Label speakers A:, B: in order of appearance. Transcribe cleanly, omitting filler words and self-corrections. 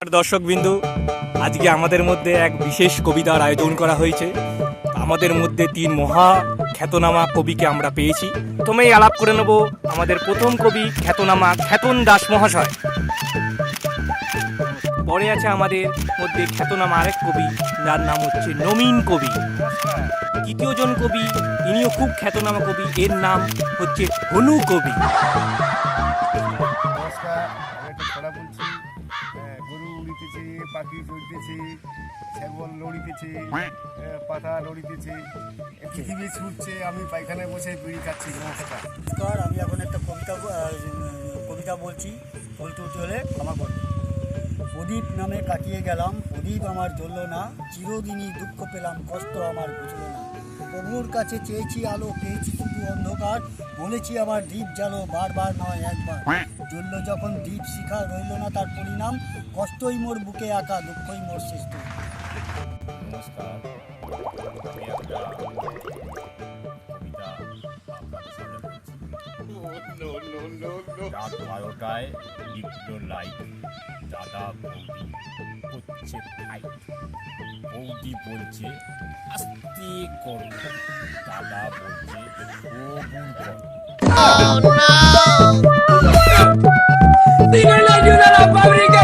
A: দর্শকবিন্দু, আজকে আমাদের মধ্যে এক বিশেষ কবিতার আয়োজন করা হয়েছে। আমাদের মধ্যে তিন মহা খ্যাতনামা কবিকে আমরা পেয়েছি। প্রথমেই আলাপ করে নেব আমাদের প্রথম কবি খ্যাতনামা খ্যাতন দাস মহাশয়। পরে আছে আমাদের মধ্যে খ্যাতনামা আরেক কবি, যার নাম হচ্ছে নবীন কবি। তৃতীয়জন কবি, ইনিও খুব খ্যাতনামা কবি, এর নাম হচ্ছে হনু কবি।
B: নমস্কার, আমি একটা ছড়া বলছি। গরু উড়িতেছে, পাখি চড়িতেছে, ছাগল লড়িতেছে, পাতা লড়িতেছে, পৃথিবী ছুটছে, আমি পায়খানায় বসে বিড়ি খাচ্ছি। নমস্কার।
C: আমি এখন একটা কবিতা বলছি, বলতে হলে আমার বলবো। প্রদীপ নামে কাটিয়ে গেলাম, প্রদীপ আমার জ্বলল না, চিরদিনই দুঃখ পেলাম, কষ্ট আমার বুঝল না। প্রভুর কাছে চেয়েছি আলো, পেয়েছি শুধু অন্ধকার, বলেছি আমার দ্বীপ জ্বালো, বারবার নয় একবার। জ্বলল যখন দ্বীপ শিখা, রইল না তার পরিণাম, কষ্টই মোর বুকে আঁকা, দুঃখই মোর সৃষ্ট।
D: নমস্কার, আমি একটা কবিতা আপনাদের সামনে বলছি। রাত 12টায় লিখল লাইট, দাদা বৌদি হচ্ছে ফাইট। বৌদি বলছে আস্তে করো, দাদা বলছে ও গুণ করো।
E: Oh no! Díganle ayuda a la fábrica.